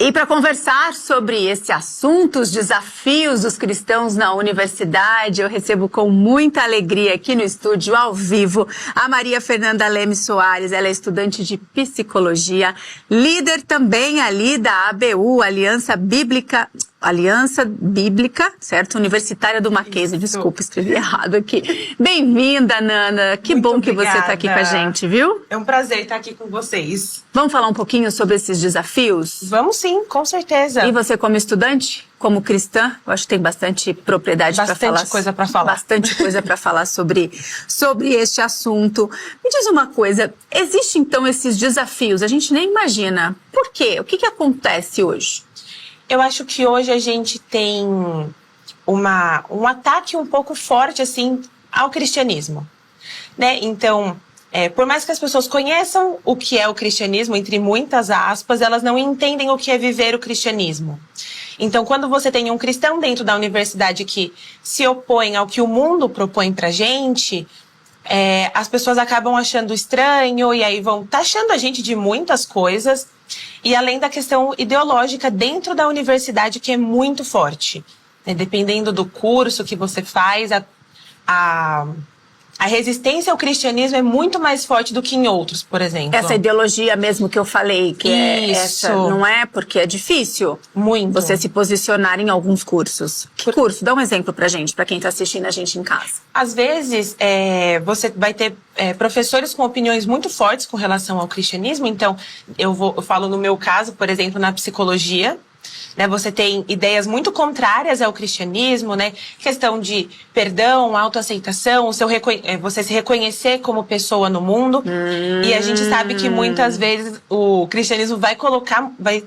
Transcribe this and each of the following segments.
E para conversar sobre esse assunto, os desafios dos cristãos na universidade, eu recebo com muita alegria aqui no estúdio, ao vivo, a Maria Fernanda Leme Soares. Ela é estudante de psicologia, líder também ali da ABU, Aliança Bíblica, certo? Universitária do Mackenzie. Desculpa, escrevi errado aqui. Bem-vinda, Nana. Que Muito bom que obrigada. você está aqui com a gente, viu? É um prazer estar aqui com vocês. Vamos falar um pouquinho sobre esses desafios? Vamos sim, com certeza. E você como estudante, como cristã, eu acho que tem bastante propriedade para falar. Bastante coisa para falar. Bastante coisa para falar sobre este assunto. Me diz uma coisa, existem então esses desafios, a gente nem imagina. Por quê? O que acontece hoje? Eu acho que hoje a gente tem um ataque um pouco forte, assim, ao cristianismo, né? Então, por mais que as pessoas conheçam o que é o cristianismo, entre muitas aspas, elas não entendem o que é viver o cristianismo. Então, quando você tem um cristão dentro da universidade que se opõe ao que o mundo propõe pra gente, as pessoas acabam achando estranho e aí vão taxando a gente de muitas coisas. E além da questão ideológica dentro da universidade, que é muito forte, né? Dependendo do curso que você faz, a resistência ao cristianismo é muito mais forte do que em outros, por exemplo. Essa ideologia mesmo que eu falei, que é essa, não é? Porque é difícil muito você se posicionar em alguns cursos. Que curso? Dá um exemplo pra gente, pra quem tá assistindo a gente em casa. Às vezes, você vai ter professores com opiniões muito fortes com relação ao cristianismo. Então, eu falo no meu caso, por exemplo, na psicologia, né? Você tem ideias muito contrárias ao cristianismo, né? Questão de perdão, autoaceitação, você se reconhecer como pessoa no mundo. E a gente sabe que muitas vezes o cristianismo vai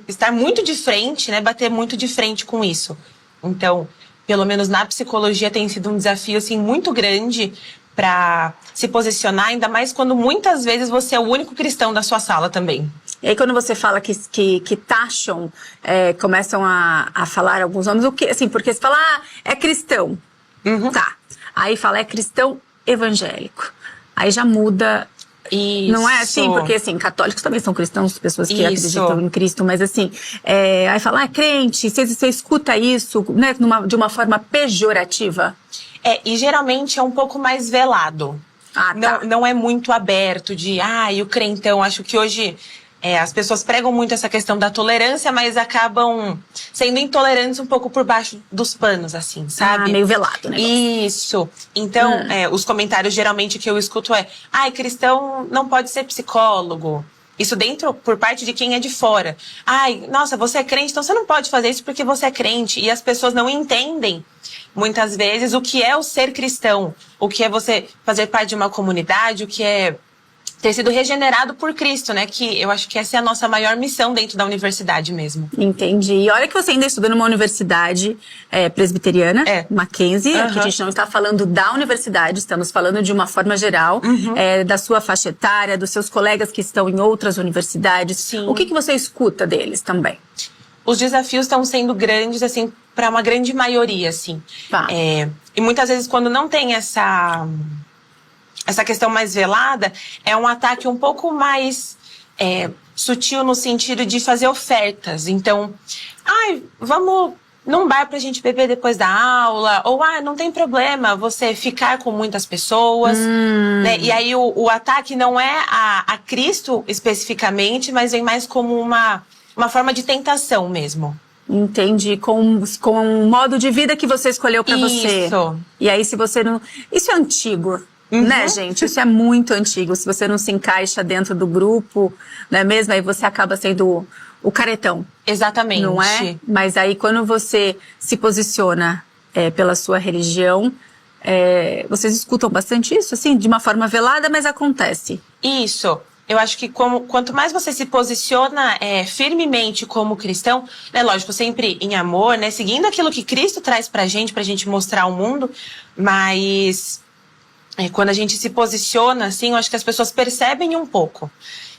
estar muito de frente, né? Bater muito de frente com isso. Então, pelo menos na psicologia tem sido um desafio assim muito grande para se posicionar, ainda mais quando muitas vezes você é o único cristão da sua sala também. E aí quando você fala que taxam, começam a falar alguns nomes, o que, assim, porque você fala, é cristão, tá. Aí fala, é cristão evangélico. Aí já muda. Isso. Não é assim? Porque, assim, católicos também são cristãos, pessoas que acreditam em Cristo, mas assim, aí fala, crente, você escuta isso, né, de uma forma pejorativa? E geralmente é um pouco mais velado. Tá. Não é muito aberto de, o crentão. Acho que hoje as pessoas pregam muito essa questão da tolerância, mas acabam sendo intolerantes um pouco por baixo dos panos, assim, sabe? Meio velado, né? Isso. Então, os comentários geralmente que eu escuto cristão não pode ser psicólogo. Isso por parte de quem é de fora. Nossa, você é crente, então você não pode fazer isso porque você é crente. E as pessoas não entendem, muitas vezes, o que é o ser cristão. O que é você fazer parte de uma comunidade, o que é ter sido regenerado por Cristo, né? Que eu acho que essa é a nossa maior missão dentro da universidade mesmo. Entendi. E olha que você ainda estuda numa universidade presbiteriana, Mackenzie. Aqui a gente não está falando da universidade, estamos falando de uma forma geral, da sua faixa etária, dos seus colegas que estão em outras universidades. Sim. O que você escuta deles também? Os desafios estão sendo grandes, assim, para uma grande maioria, assim. Tá. E muitas vezes quando não tem essa questão mais velada, é um ataque um pouco mais sutil no sentido de fazer ofertas. Então, vamos num bar pra gente beber depois da aula, ou não tem problema você ficar com muitas pessoas, né? E aí o ataque não é a Cristo especificamente, mas vem mais como uma forma de tentação mesmo. Entendi, com um modo de vida que você escolheu pra você. Isso. E aí se você não... Isso é antigo. Né, gente? Isso é muito antigo. Se você não se encaixa dentro do grupo, não é mesmo? Aí você acaba sendo o caretão. Exatamente. Não é? Mas aí quando você se posiciona pela sua religião, vocês escutam bastante isso, assim, de uma forma velada, mas acontece. Isso. Eu acho que quanto mais você se posiciona firmemente como cristão, né, lógico, sempre em amor, né, seguindo aquilo que Cristo traz pra gente mostrar ao mundo, mas... quando a gente se posiciona, assim, eu acho que as pessoas percebem um pouco,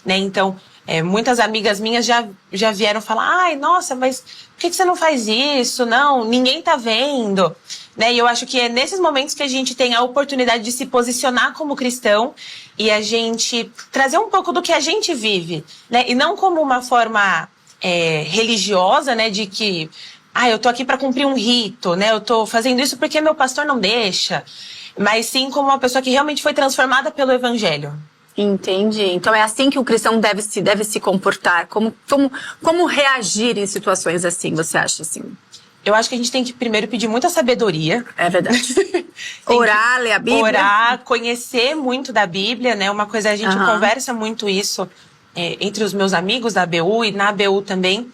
né? Então, muitas amigas minhas já vieram falar, nossa, mas por que você não faz isso? Não, ninguém tá vendo, né? E eu acho que é nesses momentos que a gente tem a oportunidade de se posicionar como cristão e a gente trazer um pouco do que a gente vive, né? E não como uma forma religiosa, né, de que eu tô aqui para cumprir um rito, né, eu tô fazendo isso porque meu pastor não deixa, mas sim como uma pessoa que realmente foi transformada pelo evangelho. Entendi. Então é assim que o cristão deve se comportar? Como reagir em situações assim, você acha assim? Eu acho que a gente tem que primeiro pedir muita sabedoria. É verdade. Orar, ler a Bíblia. Orar, conhecer muito da Bíblia, né? Uma coisa, a gente conversa muito isso entre os meus amigos da ABU e na ABU também,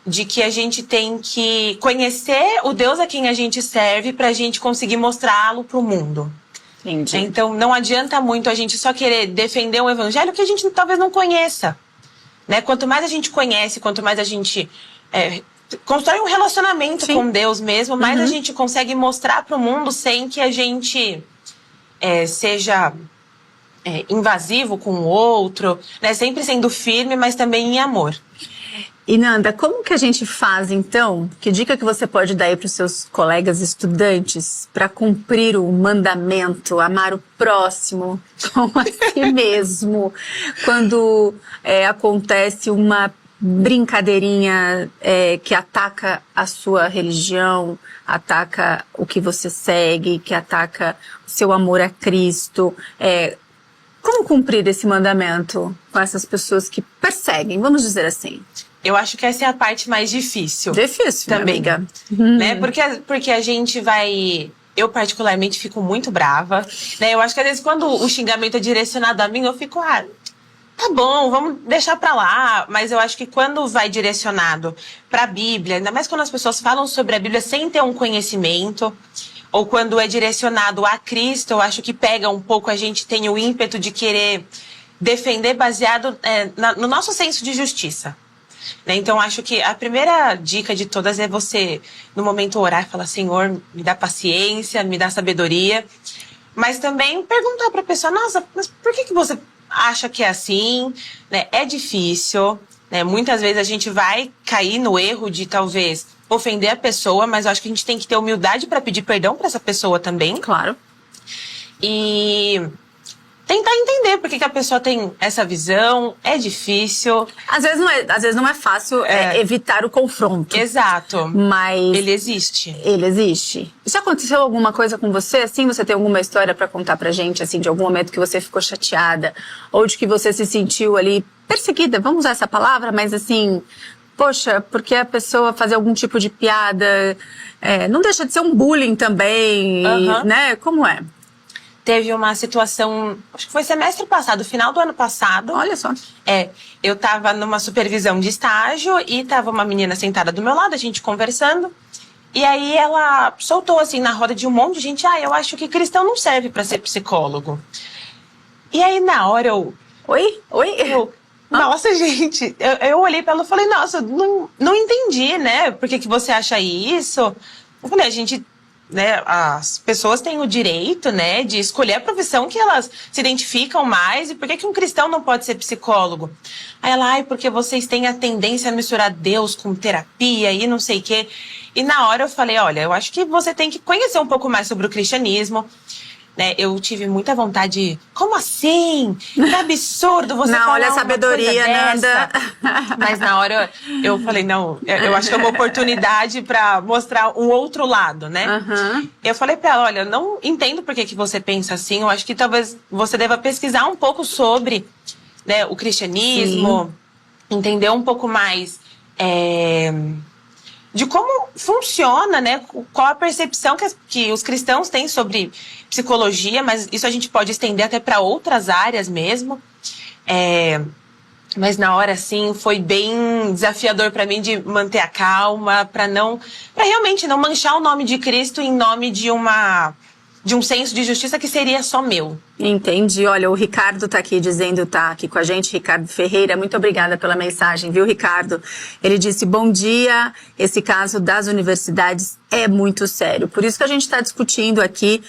de que a gente tem que conhecer o Deus a quem a gente serve pra gente conseguir mostrá-lo pro mundo. Entendi. Então, não adianta muito a gente só querer defender um evangelho que a gente talvez não conheça. Né? Quanto mais a gente conhece, quanto mais a gente constrói um relacionamento com Deus mesmo, mais a gente consegue mostrar para o mundo sem que a gente seja invasivo com o outro, né? Sempre sendo firme, mas também em amor. E Nanda, como que a gente faz então? Que dica que você pode dar aí para os seus colegas estudantes para cumprir o mandamento, amar o próximo como a si mesmo, quando acontece uma brincadeirinha que ataca a sua religião, ataca o que você segue, que ataca o seu amor a Cristo? Como cumprir esse mandamento com essas pessoas que perseguem, vamos dizer assim? Eu acho que essa é a parte mais difícil. Difícil, também, amiga. Né? Porque a gente vai... Eu, particularmente, fico muito brava. Né? Eu acho que, às vezes, quando o xingamento é direcionado a mim, eu fico... tá bom, vamos deixar pra lá. Mas eu acho que quando vai direcionado pra Bíblia, ainda mais quando as pessoas falam sobre a Bíblia sem ter um conhecimento, ou quando é direcionado a Cristo, eu acho que pega um pouco, a gente tem o ímpeto de querer defender baseado no nosso senso de justiça. Então, acho que a primeira dica de todas é você, no momento, orar e falar: Senhor, me dá paciência, me dá sabedoria. Mas também perguntar para a pessoa: nossa, mas por que você acha que é assim? Né? É difícil. Né? Muitas vezes a gente vai cair no erro de talvez ofender a pessoa, mas eu acho que a gente tem que ter humildade para pedir perdão para essa pessoa também. Claro. E tentar entender por que a pessoa tem essa visão. É difícil. Às vezes não é fácil evitar o confronto. Exato. Mas ele existe. Ele existe. E já aconteceu alguma coisa com você? Assim, você tem alguma história pra contar pra gente, assim, de algum momento que você ficou chateada? Ou de que você se sentiu ali perseguida? Vamos usar essa palavra, mas assim... Poxa, porque a pessoa fazer algum tipo de piada... não deixa de ser um bullying também, né? Como é? Teve uma situação, acho que foi semestre passado, final do ano passado. Olha só. Eu tava numa supervisão de estágio e tava uma menina sentada do meu lado, a gente conversando. E aí ela soltou assim na roda de um monte de gente: eu acho que cristão não serve pra ser psicólogo. E aí na hora Oi? Nossa, gente, eu olhei pra ela e falei: nossa, não entendi, né? Por que você acha isso? Eu falei: a gente... Né, as pessoas têm o direito, né, de escolher a profissão que elas se identificam mais. E por que um cristão não pode ser psicólogo? Aí ela: porque vocês têm a tendência a misturar Deus com terapia e não sei o quê. E na hora eu falei: olha, eu acho que você tem que conhecer um pouco mais sobre o cristianismo. Né, eu tive muita vontade. Como assim? Que absurdo você falar olha a sabedoria, Nanda. Mas na hora eu falei: não, eu acho que é uma oportunidade para mostrar um outro lado, né? Eu falei para ela: olha, eu não entendo por que você pensa assim. Eu acho que talvez você deva pesquisar um pouco sobre, né, o cristianismo, entender um pouco mais de como funciona, né? Qual a percepção que os cristãos têm sobre psicologia, mas isso a gente pode estender até para outras áreas mesmo. Mas na hora, assim, foi bem desafiador para mim de manter a calma, para realmente não manchar o nome de Cristo em nome de um senso de justiça que seria só meu. Entendi. Olha, o Ricardo tá aqui com a gente, Ricardo Ferreira. Muito obrigada pela mensagem, viu, Ricardo? Ele disse: bom dia, esse caso das universidades é muito sério. Por isso que a gente está discutindo aqui.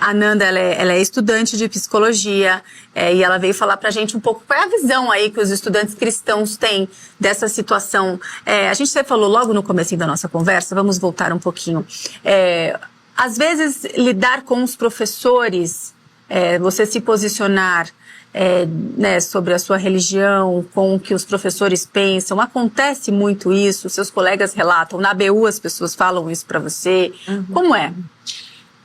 A Nanda, ela é estudante de psicologia e ela veio falar pra gente um pouco qual é a visão aí que os estudantes cristãos têm dessa situação. A gente falou logo no comecinho da nossa conversa, vamos voltar um pouquinho. Às vezes, lidar com os professores, você se posicionar né, sobre a sua religião, com o que os professores pensam? Acontece muito isso? Seus colegas relatam? Na ABU as pessoas falam isso para você? Como é?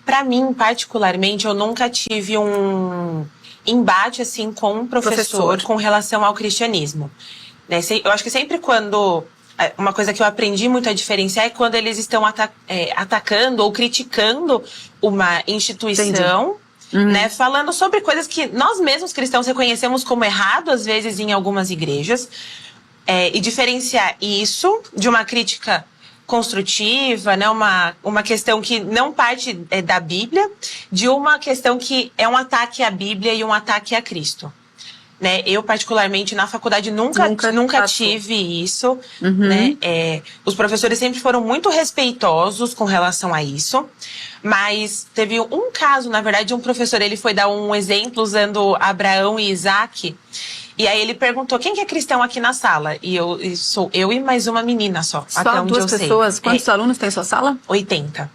Para mim, particularmente, eu nunca tive um embate assim com um professor com relação ao cristianismo. Né? Eu acho que sempre quando... Uma coisa que eu aprendi muito a diferenciar é quando eles estão atacando ou criticando uma instituição, né, falando sobre coisas que nós mesmos cristãos reconhecemos como errado, às vezes, em algumas igrejas, e diferenciar isso de uma crítica construtiva, né, uma questão que não parte da Bíblia, de uma questão que é um ataque à Bíblia e um ataque a Cristo. Né, eu, particularmente, na faculdade nunca tive isso. Né? Os professores sempre foram muito respeitosos com relação a isso. Mas teve um caso, na verdade, um professor, ele foi dar um exemplo usando Abraão e Isaac. E aí ele perguntou, quem que é cristão aqui na sala? E sou eu e mais uma menina só. Até onde duas pessoas? Sei. Quantos alunos tem sua sala? 80.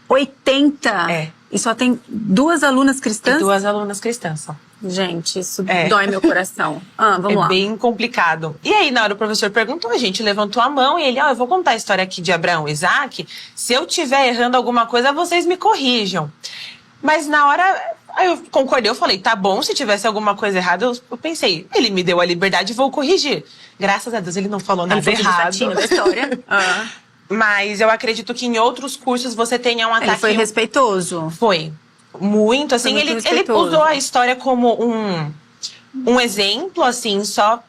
80? E só tem 2 alunas cristãs? E 2 alunas cristãs só. Gente, isso dói meu coração. Vamos lá. É bem complicado. E aí, na hora o professor perguntou, a gente levantou a mão e ele, eu vou contar a história aqui de Abraão e Isaac. Se eu estiver errando alguma coisa, vocês me corrijam. Mas na hora, aí eu concordei, eu falei, tá bom, se tivesse alguma coisa errada, eu pensei, ele me deu a liberdade e vou corrigir. Graças a Deus ele não falou nada errado. Da história. Mas eu acredito que em outros cursos você tenha um ataque... Ele foi respeitoso. Foi. Muito, assim, ele usou a história como um exemplo, assim, só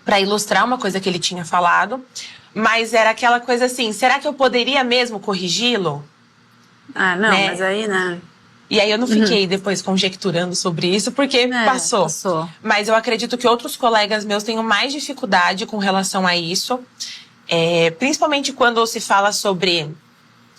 para ilustrar uma coisa que ele tinha falado. Mas era aquela coisa assim, será que eu poderia mesmo corrigi-lo? Não, né? Mas aí, né? E aí eu não fiquei depois conjecturando sobre isso, porque passou. Mas eu acredito que outros colegas meus tenham mais dificuldade com relação a isso. Principalmente quando se fala sobre...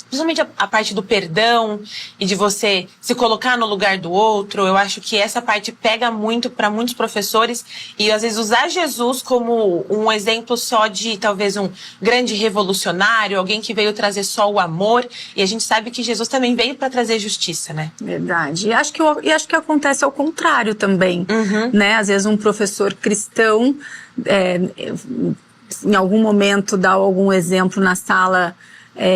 Principalmente a parte do perdão e de você se colocar no lugar do outro. Eu acho que essa parte pega muito para muitos professores. E às vezes usar Jesus como um exemplo só de talvez um grande revolucionário, alguém que veio trazer só o amor. E a gente sabe que Jesus também veio para trazer justiça, né? Verdade. E acho que acontece ao contrário também. Né? Às vezes um professor cristão, em algum momento, dá algum exemplo na sala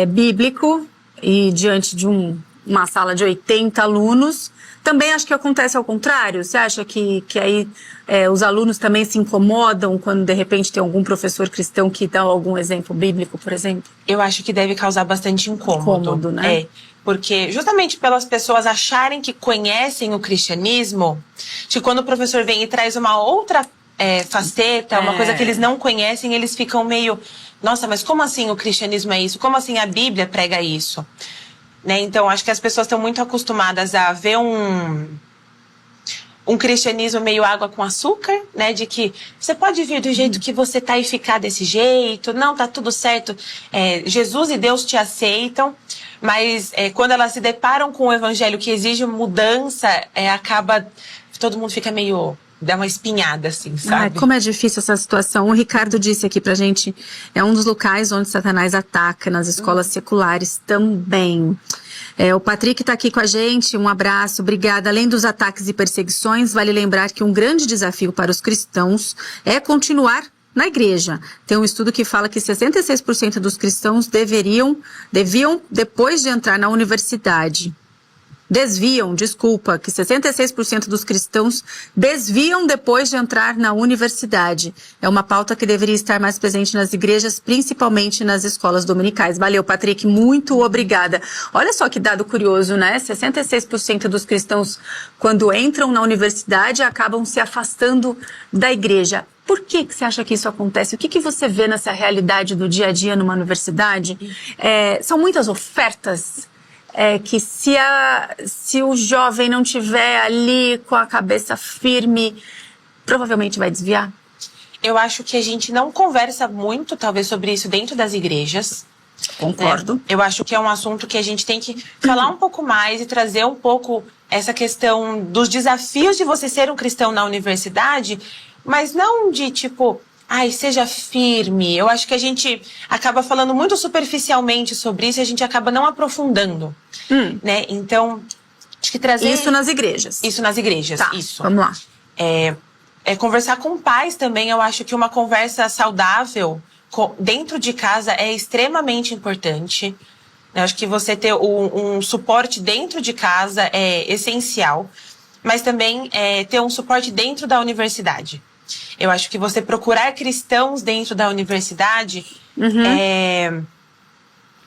bíblico e diante de uma sala de 80 alunos. Também acho que acontece ao contrário. Você acha que aí os alunos também se incomodam quando de repente tem algum professor cristão que dá algum exemplo bíblico, por exemplo? Eu acho que deve causar bastante incômodo, né? Porque justamente pelas pessoas acharem que conhecem o cristianismo, que quando o professor vem e traz uma outra faceta, uma coisa que eles não conhecem, eles ficam meio... Nossa, mas como assim o cristianismo é isso? Como assim a Bíblia prega isso? Né? Então, acho que as pessoas estão muito acostumadas a ver um cristianismo meio água com açúcar, né? De que você pode vir do jeito que você tá e ficar desse jeito. Não, tá tudo certo. Jesus e Deus te aceitam. Mas quando elas se deparam com o evangelho que exige mudança, acaba... Todo mundo fica meio... Dá uma espinhada, assim, sabe? Como é difícil essa situação. O Ricardo disse aqui pra gente, é um dos locais onde Satanás ataca, nas escolas seculares também. O Patrick tá aqui com a gente, um abraço, obrigada. Além dos ataques e perseguições, vale lembrar que um grande desafio para os cristãos é continuar na igreja. Tem um estudo que fala que 66% dos cristãos deviam, depois de entrar na universidade... que 66% dos cristãos desviam depois de entrar na universidade. É uma pauta que deveria estar mais presente nas igrejas, principalmente nas escolas dominicais. Valeu, Patrick, muito obrigada. Olha só que dado curioso, né? 66% dos cristãos, quando entram na universidade, acabam se afastando da igreja. Por que você acha que isso acontece? O que você vê nessa realidade do dia a dia numa universidade? São muitas ofertas que se o jovem não tiver ali com a cabeça firme, provavelmente vai desviar? Eu acho que a gente não conversa muito, talvez, sobre isso dentro das igrejas. Concordo. Eu acho que é um assunto que a gente tem que falar um pouco mais e trazer um pouco essa questão dos desafios de você ser um cristão na universidade, mas não de tipo... seja firme. Eu acho que a gente acaba falando muito superficialmente sobre isso e a gente acaba não aprofundando, né? Então, acho que trazer... Isso nas igrejas. Isso nas igrejas, tá, isso. Vamos lá. Conversar com pais também. Eu acho que uma conversa saudável dentro de casa é extremamente importante. Eu acho que você ter um suporte dentro de casa é essencial, mas também ter um suporte dentro da universidade. Eu acho que você procurar cristãos dentro da universidade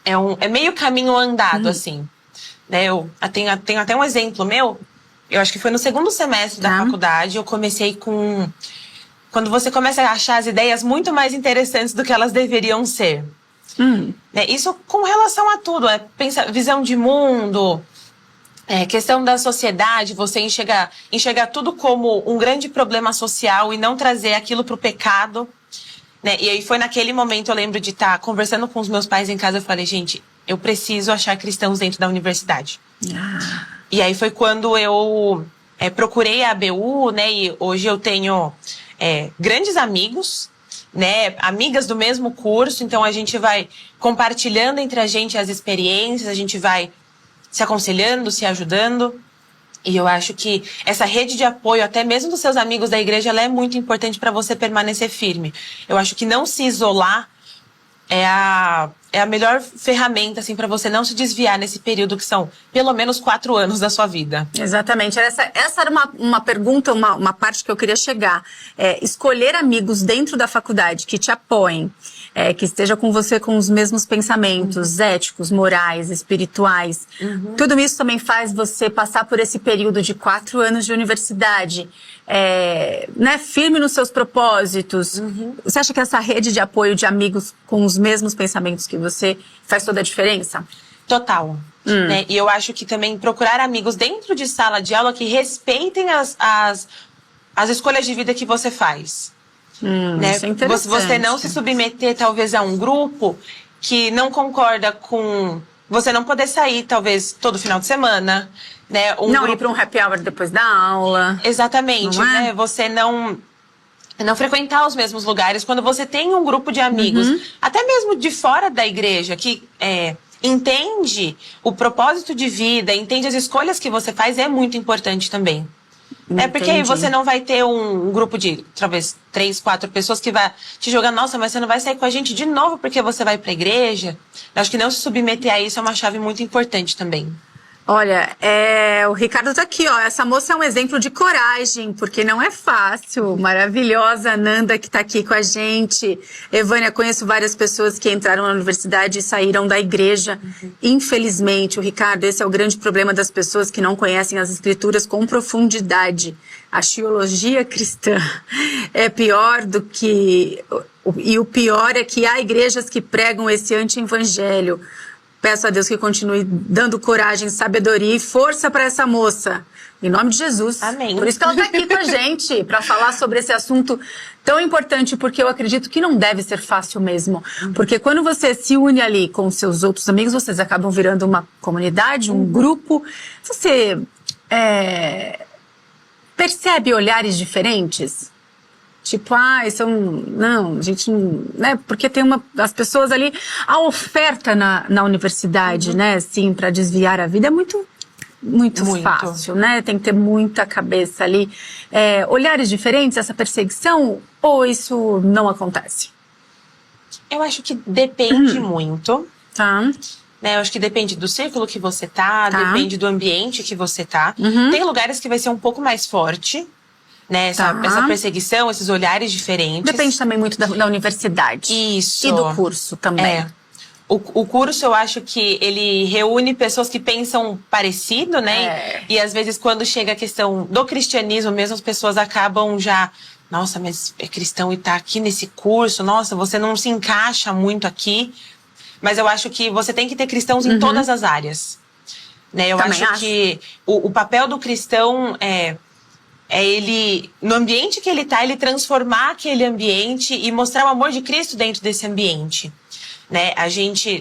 é meio caminho andado, assim. Né? Eu tenho até um exemplo meu. Eu acho que foi no segundo semestre da faculdade, eu comecei com... Quando você começa a achar as ideias muito mais interessantes do que elas deveriam ser. Né? Isso com relação a tudo. Visão de mundo, questão da sociedade, você enxergar tudo como um grande problema social e não trazer aquilo para o pecado. Né? E aí foi naquele momento, eu lembro de estar conversando com os meus pais em casa, eu falei, gente, eu preciso achar cristãos dentro da universidade. E aí foi quando eu procurei a ABU, né? E hoje eu tenho grandes amigos, né? Amigas do mesmo curso, então a gente vai compartilhando entre a gente as experiências, a gente vai se aconselhando, se ajudando. E eu acho que essa rede de apoio, até mesmo dos seus amigos da igreja, ela é muito importante para você permanecer firme. Eu acho que não se isolar é a melhor ferramenta, assim, para você não se desviar nesse período que são pelo menos 4 anos da sua vida. Exatamente. Essa era uma pergunta, uma parte que eu queria chegar. Escolher amigos dentro da faculdade que te apoiem, que esteja com você com os mesmos pensamentos éticos, morais, espirituais. Tudo isso também faz você passar por esse período de 4 anos de universidade, né, firme nos seus propósitos. Você acha que essa rede de apoio de amigos com os mesmos pensamentos que você faz toda a diferença? Total. Né? E eu acho que também procurar amigos dentro de sala de aula que respeitem as escolhas de vida que você faz. Né? Isso é interessante. Você não se submeter, talvez, a um grupo que não concorda com... Você não poder sair, talvez, todo final de semana. Né? Ir para um happy hour depois da aula. Exatamente. Não é? Né? Você não frequentar os mesmos lugares. Quando você tem um grupo de amigos, até mesmo de fora da igreja, que entende o propósito de vida, entende as escolhas que você faz, é muito importante também. Porque aí você não vai ter um grupo de, talvez, 3, 4 pessoas que vai te jogar, nossa, mas você não vai sair com a gente de novo porque você vai pra igreja. Eu acho que não se submeter a isso é uma chave muito importante também. Olha, o Ricardo tá aqui, ó. Essa moça é um exemplo de coragem, porque não é fácil. Maravilhosa Nanda que tá aqui com a gente. Evânia, conheço várias pessoas que entraram na universidade e saíram da igreja. Infelizmente, o Ricardo, esse é o grande problema das pessoas que não conhecem as escrituras com profundidade. A teologia cristã é pior do que... E o pior é que há igrejas que pregam esse anti-evangelho. Peço a Deus que continue dando coragem, sabedoria e força para essa moça. Em nome de Jesus. Amém. Por isso que ela está aqui com a gente, para falar sobre esse assunto tão importante, porque eu acredito que não deve ser fácil mesmo. Porque quando você se une ali com seus outros amigos, vocês acabam virando uma comunidade, um grupo. Você percebe olhares diferentes? Tipo, não, a gente não, né? Porque tem as pessoas ali, a oferta na universidade, né, assim, para desviar a vida é muito fácil, né? Tem que ter muita cabeça ali. Olhares diferentes, essa perseguição, ou isso não acontece? Eu acho que depende muito. Tá. Né, eu acho que depende do círculo que você tá, depende do ambiente que você tá. Tem lugares que vai ser um pouco mais forte, né, essa perseguição, esses olhares diferentes. Depende também muito da universidade. Isso. E do curso também. O curso, eu acho que ele reúne pessoas que pensam parecido, né? E às vezes, quando chega a questão do cristianismo, mesmo as pessoas acabam já... Nossa, mas é cristão e tá aqui nesse curso. Nossa, você não se encaixa muito aqui. Mas eu acho que você tem que ter cristãos em todas as áreas. Né? Eu acho que o papel do cristão é ele, no ambiente que ele tá, ele transformar aquele ambiente e mostrar o amor de Cristo dentro desse ambiente. Né?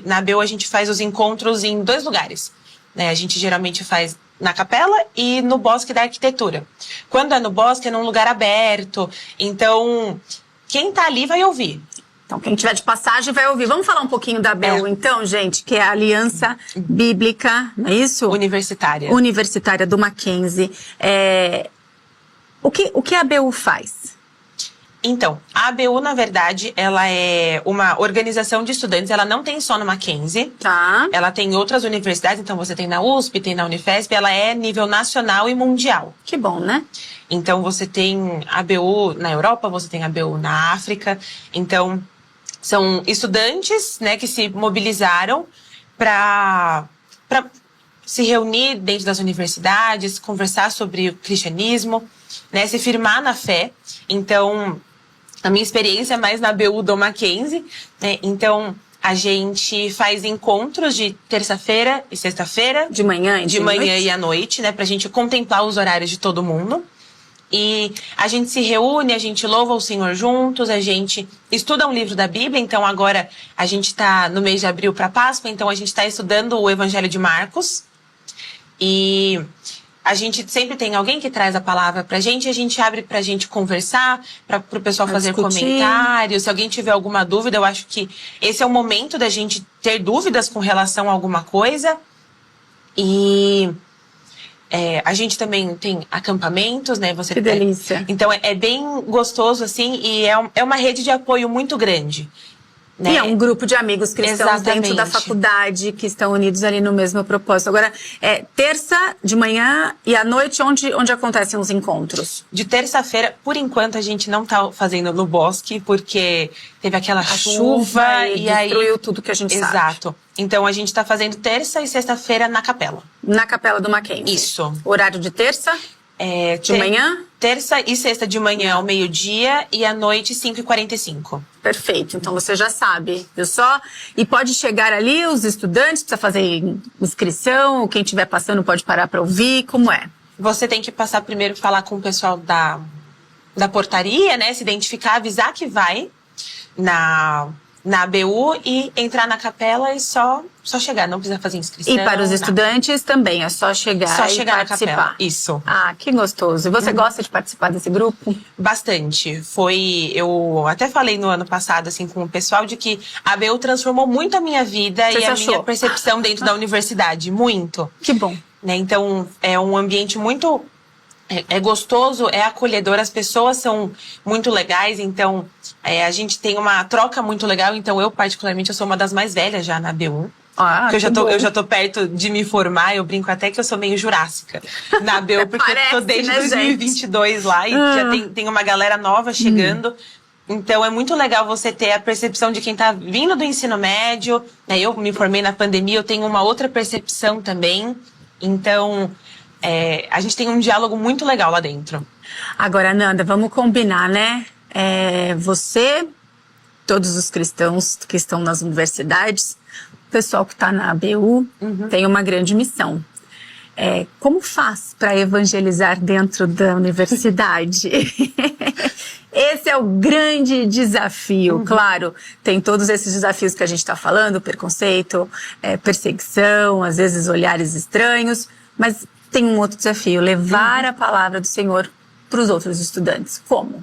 Na ABU, a gente faz os encontros em 2 lugares. Né? A gente geralmente faz na capela e no Bosque da Arquitetura. Quando é no Bosque, é num lugar aberto. Então, quem tá ali vai ouvir. Então, quem tiver de passagem vai ouvir. Vamos falar um pouquinho da ABU, então, gente, que é a Aliança Bíblica, não é isso? Universitária. Universitária do Mackenzie. O que a ABU faz? Então, a ABU, na verdade, ela é uma organização de estudantes, ela não tem só no Mackenzie. Tá. Ela tem outras universidades, então você tem na USP, tem na Unifesp, ela é nível nacional e mundial. Que bom, né? Então, você tem ABU na Europa, você tem ABU na África. Então, são estudantes, né, que se mobilizaram para se reunir dentro das universidades, conversar sobre o cristianismo, né, se firmar na fé. Então, a minha experiência é mais na ABU do Mackenzie, né? Então, a gente faz encontros de terça-feira e sexta-feira. De manhã e de manhã e à noite, né? Pra gente contemplar os horários de todo mundo. E a gente se reúne, a gente louva o Senhor juntos, a gente estuda um livro da Bíblia. Então, agora a gente tá no mês de abril para Páscoa, então a gente tá estudando o Evangelho de Marcos. E a gente sempre tem alguém que traz a palavra pra gente, a gente abre pra gente conversar, pro pessoal fazer discutir. comentários. Se alguém tiver alguma dúvida, eu acho que esse é o momento da gente ter dúvidas com relação a alguma coisa. E a gente também tem acampamentos, né? Que delícia. Então é bem gostoso, assim, e é uma rede de apoio muito grande. Né? E é um grupo de amigos cristãos dentro da faculdade que estão unidos ali no mesmo propósito. Agora, terça de manhã e à noite, onde acontecem os encontros? De terça-feira, por enquanto, a gente não tá fazendo no bosque, porque teve aquela chuva e destruiu tudo que a gente sabe. Exato. Então, a gente tá fazendo terça e sexta-feira na capela. Na capela do Mackenzie. Isso. Horário de terça? De manhã? Terça e sexta de manhã ao meio-dia e à noite 5h45. Perfeito, então você já sabe, viu só? E pode chegar ali os estudantes, precisa fazer inscrição, quem estiver passando pode parar para ouvir, como é? Você tem que passar primeiro, falar com o pessoal da portaria, né? Se identificar, avisar que vai na ABU e entrar na capela e só chegar, não precisa fazer inscrição. E para os estudantes também, é só chegar e na participar. Capela. Isso. Ah, que gostoso. E você gosta de participar desse grupo? Bastante. Eu até falei no ano passado, assim, com o pessoal, de que a ABU transformou muito a minha vida e a minha percepção dentro da universidade. Muito. Que bom. Né? Então, é um ambiente muito... É gostoso, é acolhedor, as pessoas são muito legais, então a gente tem uma troca muito legal. Então, eu particularmente, eu sou uma das mais velhas já na ABU. Porque eu já tô perto de me formar, eu brinco até que eu sou meio jurássica na ABU, porque eu tô desde 2022 lá e já tem uma galera nova chegando. Então, é muito legal você ter a percepção de quem tá vindo do ensino médio. Né? Eu me formei na pandemia, eu tenho uma outra percepção também. Então... a gente tem um diálogo muito legal lá dentro. Agora, Nanda, vamos combinar, né? Você, todos os cristãos que estão nas universidades, o pessoal que está na ABU, tem uma grande missão. Como faz para evangelizar dentro da universidade? Esse é o grande desafio. Claro, tem todos esses desafios que a gente está falando, preconceito, perseguição, às vezes olhares estranhos, mas tem um outro desafio, levar a palavra do Senhor para os outros estudantes. Como?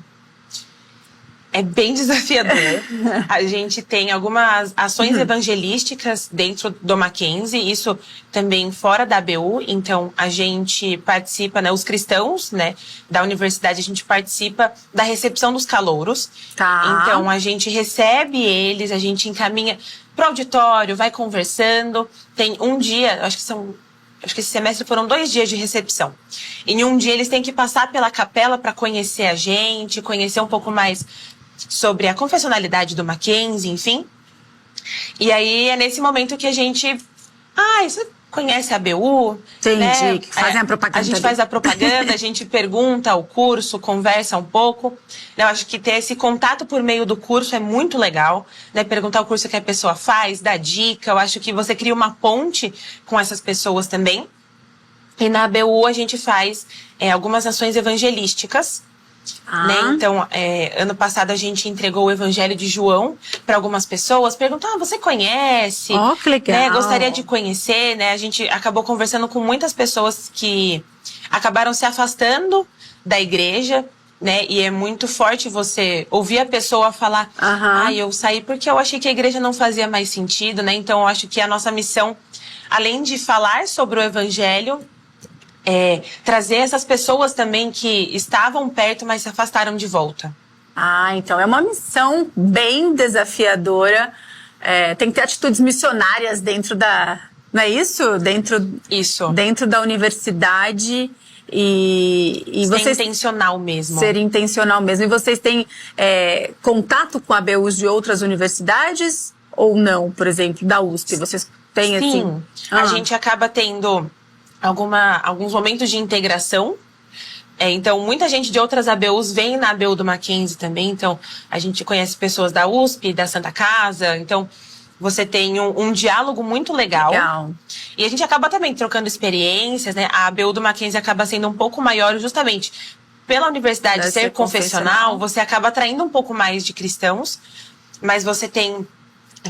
É bem desafiador. A gente tem algumas ações evangelísticas dentro do Mackenzie, isso também fora da ABU. Então, a gente participa, né, os cristãos, né, da universidade, a gente participa da recepção dos calouros. Tá. Então, a gente recebe eles, a gente encaminha para o auditório, vai conversando. Tem um dia, acho que esse semestre foram 2 dias de recepção. Em um dia eles têm que passar pela capela para conhecer a gente, conhecer um pouco mais sobre a confessionalidade do Mackenzie, enfim. E aí é nesse momento que a gente... você conhece a ABU? Entendi, né? que fazem a propaganda. A gente faz a propaganda, a gente pergunta o curso, conversa um pouco. Eu acho que ter esse contato por meio do curso é muito legal, né? Perguntar o curso que a pessoa faz, dar dica. Eu acho que você cria uma ponte com essas pessoas também. E na ABU a gente faz algumas ações evangelísticas. Né? Então, ano passado a gente entregou o Evangelho de João para algumas pessoas, perguntou, você conhece? Que legal. Né? Gostaria de conhecer, né? A gente acabou conversando com muitas pessoas que acabaram se afastando da igreja, né? E é muito forte você ouvir a pessoa falar, eu saí porque eu achei que a igreja não fazia mais sentido, né? Então, eu acho que a nossa missão, além de falar sobre o Evangelho, trazer essas pessoas também que estavam perto, mas se afastaram de volta. Ah, então é uma missão bem desafiadora. Tem que ter atitudes missionárias dentro da... Não é isso? Isso. Dentro da universidade e vocês... Ser intencional mesmo. Ser intencional mesmo. E vocês têm contato com ABUs de outras universidades ou não? Por exemplo, da USP? Vocês têm assim? Sim. A gente acaba tendo alguns momentos de integração. Então, muita gente de outras ABUs vem na ABU do Mackenzie também. Então, a gente conhece pessoas da USP, da Santa Casa. Então, você tem um diálogo muito legal. E a gente acaba também trocando experiências, né? A ABU do Mackenzie acaba sendo um pouco maior justamente pela universidade ser confessional. Você acaba atraindo um pouco mais de cristãos. Mas você tem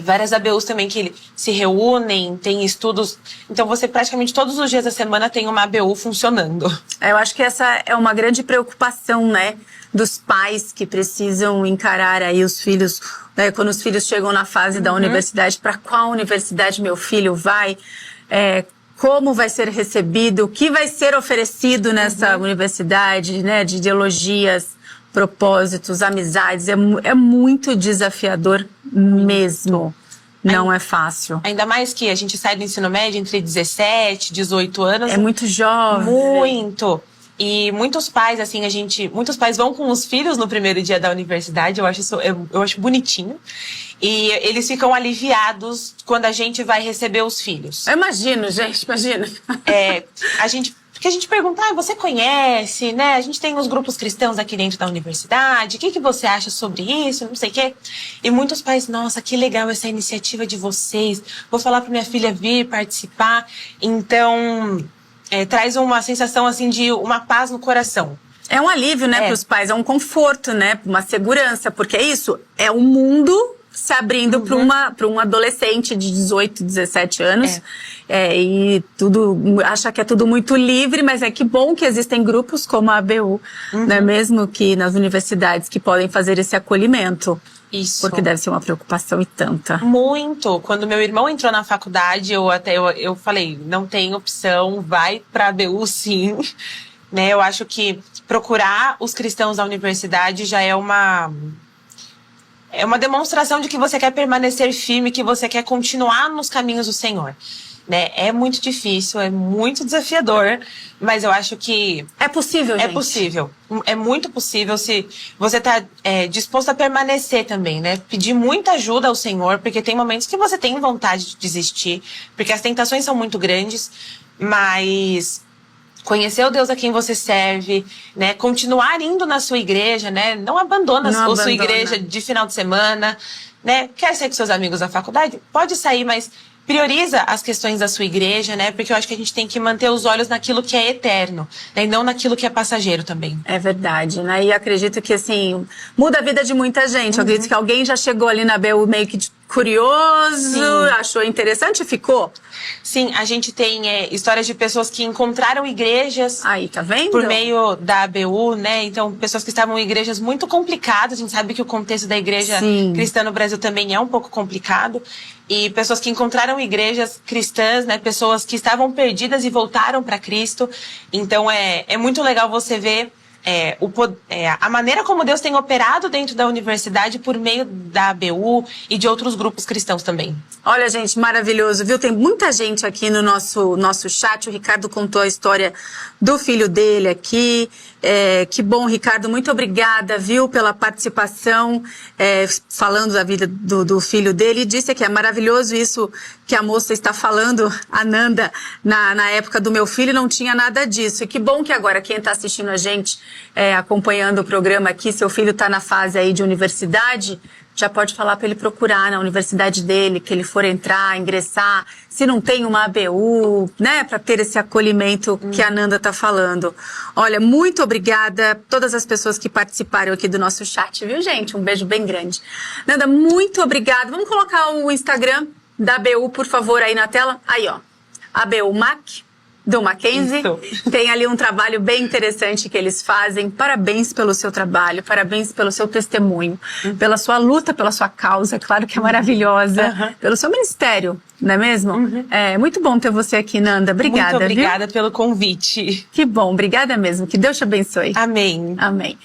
várias ABUs também que se reúnem, tem estudos. Então, você praticamente todos os dias da semana tem uma ABU funcionando. Eu acho que essa é uma grande preocupação, né? Dos pais que precisam encarar aí os filhos, né, quando os filhos chegam na fase da universidade, para qual universidade meu filho vai, como vai ser recebido, o que vai ser oferecido nessa universidade, né, de ideologias, propósitos, amizades. É muito desafiador mesmo. Não é fácil. Ainda mais que a gente sai do ensino médio entre 17, 18 anos. É muito jovem. Muito. E muitos pais, assim, muitos pais vão com os filhos no primeiro dia da universidade, eu acho bonitinho. E eles ficam aliviados quando a gente vai receber os filhos. Eu imagino, gente, imagina. Porque a gente pergunta, você conhece, né? A gente tem os grupos cristãos aqui dentro da universidade, o que você acha sobre isso, não sei o quê. E muitos pais, nossa, que legal essa iniciativa de vocês, vou falar pra minha filha vir participar. Então... traz uma sensação, assim, de uma paz no coração. É um alívio, né, para os pais, é um conforto, né, uma segurança, porque é isso, é o mundo se abrindo para um adolescente de 18, 17 anos, e acha que é tudo muito livre, mas que bom que existem grupos como a ABU, né, mesmo que nas universidades, que podem fazer esse acolhimento. Isso. Porque deve ser uma preocupação e tanta. Muito. Quando meu irmão entrou na faculdade, eu falei, não tem opção, vai pra ABU sim. Né? Eu acho que procurar os cristãos da universidade já é uma demonstração de que você quer permanecer firme, que você quer continuar nos caminhos do Senhor. Né? É muito difícil, é muito desafiador, mas eu acho que... É possível, gente. É possível. É muito possível se você está disposto a permanecer também, né? Pedir muita ajuda ao Senhor, porque tem momentos que você tem vontade de desistir, porque as tentações são muito grandes, mas... conhecer o Deus a quem você serve, né? Continuar indo na sua igreja, né? Não abandona a sua igreja de final de semana, né? Quer sair com seus amigos da faculdade? Pode sair, mas prioriza as questões da sua igreja, né? Porque eu acho que a gente tem que manter os olhos naquilo que é eterno, né? E não naquilo que é passageiro também. É verdade, né? E acredito que, assim, muda a vida de muita gente. Eu acredito que alguém já chegou ali na BU meio que curioso, achou interessante e ficou. Sim, a gente tem histórias de pessoas que encontraram igrejas. Aí, tá vendo? Por meio da ABU, né? Então, pessoas que estavam em igrejas muito complicadas. A gente sabe que o contexto da igreja cristã no Brasil também é um pouco complicado. E pessoas que encontraram igrejas cristãs, né? Pessoas que estavam perdidas e voltaram para Cristo. Então, é muito legal você ver a maneira como Deus tem operado dentro da universidade por meio da ABU e de outros grupos cristãos também. Olha, gente, maravilhoso, viu? Tem muita gente aqui no nosso chat. O Ricardo contou a história do filho dele aqui. Que bom, Ricardo, muito obrigada, viu, pela participação, falando da vida do filho dele. E disse que é maravilhoso isso que a moça está falando, a Nanda, na época do meu filho, não tinha nada disso. E que bom que agora quem está assistindo a gente, acompanhando o programa aqui, seu filho está na fase aí de universidade, já pode falar para ele procurar na universidade dele, que ele for entrar, ingressar, se não tem uma ABU, né, para ter esse acolhimento que a Nanda está falando. Olha, muito obrigada a todas as pessoas que participaram aqui do nosso chat, viu, gente? Um beijo bem grande. Nanda, muito obrigada. Vamos colocar o Instagram da ABU, por favor, aí na tela. Aí, ó, ABU Mac, do Mackenzie. Isso. Tem ali um trabalho bem interessante que eles fazem. Parabéns pelo seu trabalho, parabéns pelo seu testemunho, pela sua luta, pela sua causa, claro que é maravilhosa, pelo seu ministério não é mesmo? É muito bom ter você aqui, Nanda. Obrigada, Muito obrigada viu? pelo convite. Que bom, obrigada mesmo. Que Deus te abençoe. Amém. Amém.